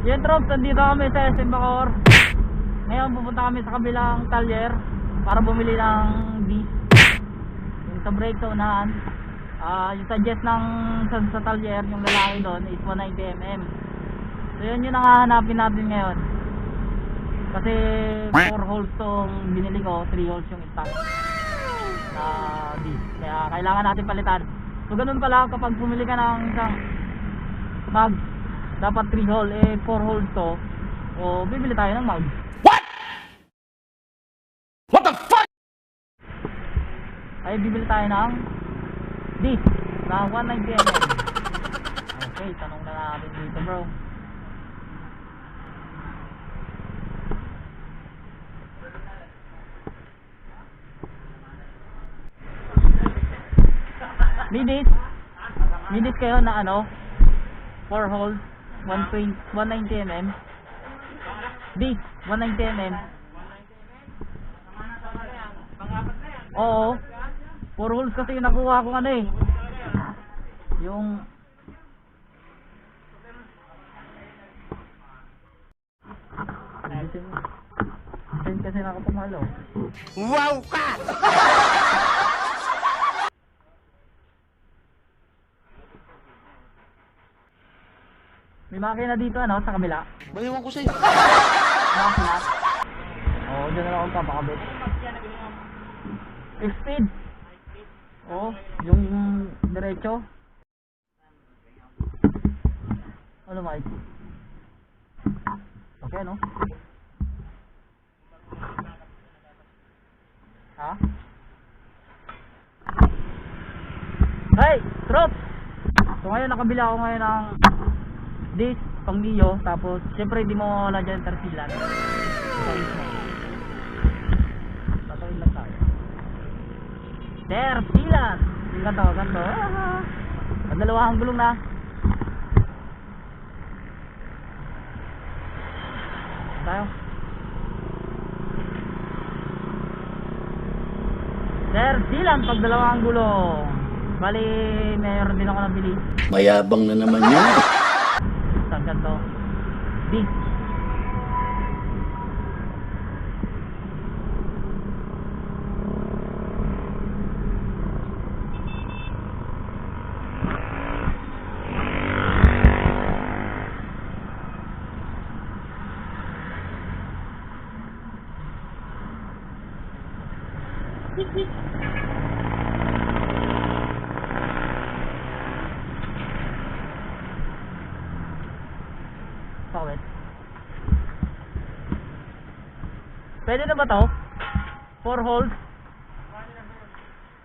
Yan troops, nandito kami sa SM Bacoor. Ngayon pupunta kami sa kabilang talyer para bumili ng disc. Yung sa brake sa unahan. Yung suggest ng sa talyer, yung lalaki doon is 190mm. So yun yung nakahanapin natin ngayon. Kasi 4 holes tong binili ko, 3 holes yung stock na disc. Kaya kailangan natin palitan. So ganun pala kapag pumili ka ng isang mag, dapat 3 hole, 4 holes to, o bibili tayo ng mag. What the fuck? Ay bibili tayo ng disc na 190mm. Okay, tanong na natin dito bro. May disc kayo na ano 4 holes 190mm disc 190mm. Oo, 4 holes kasi yung nakuha ko ano eh, yung design kasi nakapamalo. Wow ka! May makina dito ano sa kabila. Bayawan ko sa'yo. Makina. Oo, dyan na lang ako papakabit. Xpeed. Oo, yung diretso. Ano Mike? Okay no? Ha? Hey, troops! So ngayon nakabila ako ngayon ng disc pang Mio, tapos syempre hindi mo wala dyan tire sealant. Tatawin lang tayo. Tire sealant! Ganto. Dalawang gulong na. Tayo. Tire sealant pag dalawang gulong. Bali, mayroon din ako nabili. Mayabang na naman yan. Isang ganto. Disc. Pawit. Pwede na ba to? 4 holes?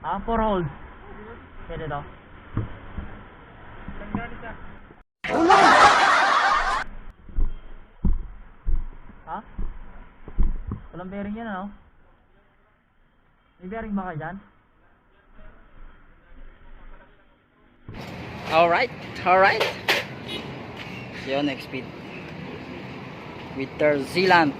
4 holes. Pwede to. Ha? Walang bearing yan ano? May bearing ba kayo dyan? Alright. Yun, Xpeed with tire sealant.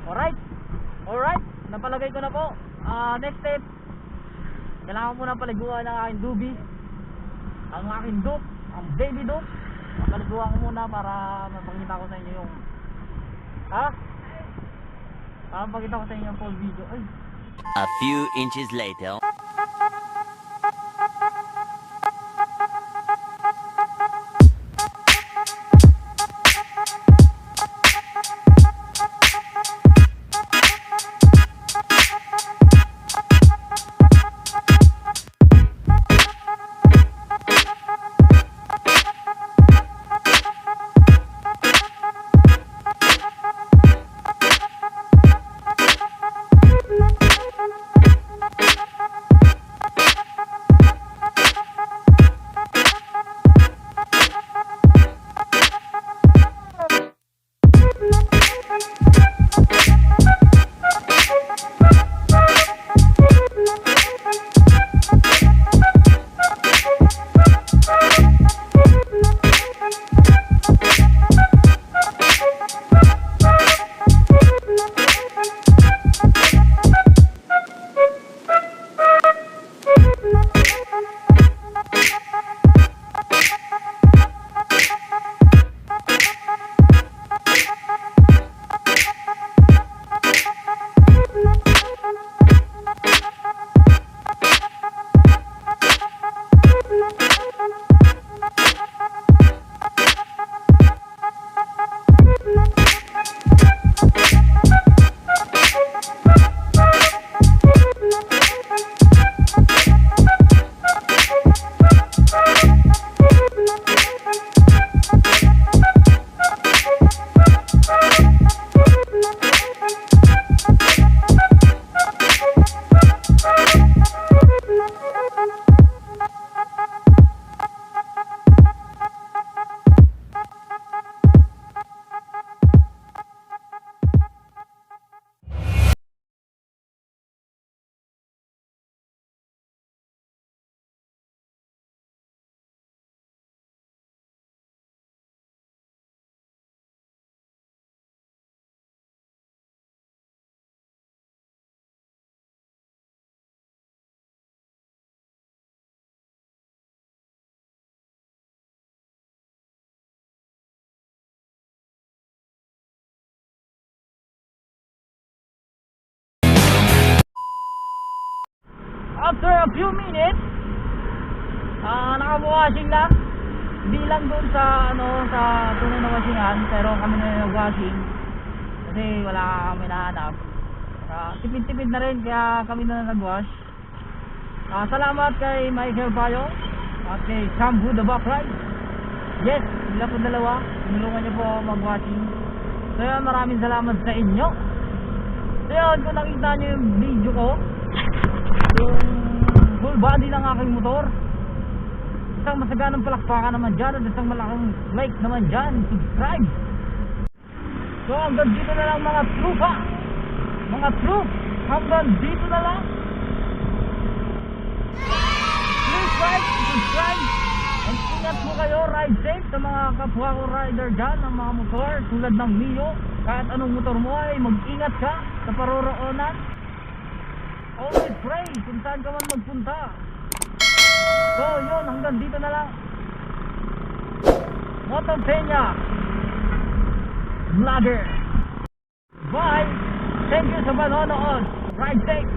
Alright, napalagay ko na po. Next step, kailangan ko muna paliguan ng aking dubi, ang aking dupe, ang baby dupe. Papaliguan ko muna para mapakita ko sa inyo yung para mapakita ko sa inyo yung full video. Ay, A few inches later. after a few minutes, naka-washing na. Hindi lang doon sa sa tunay na washingan, pero kami na nag-washing kasi wala kami nahanap. Tipid-tipid na rin kaya kami na nag-wash. Salamat kay MAHIRAP at kay Shampoo the Backride. Yes, sila po dalawa, tinulungan niyo po ako mag-washing. So yun, maraming salamat sa inyo. So yun, kung nakita niyo yung video ko, yung full body ng aking motor, isang masaganang palakpakan naman dyan at isang malaking like naman dyan, subscribe. So hanggang dito na lang mga trupa, mga troop, hanggang dito na lang. Please like, subscribe, and ingat po kayo, ride safe sa mga kapwa ko rider dyan ng mga motor tulad ng Mio. Kahit anong motor mo ay mag-ingat ka sa paroroonan. Always pray kung saan ka man magpunta. So yun, hanggang dito na lang. Moto Peña Vlogger. Bye. Thank you sa panonood. Ride safe.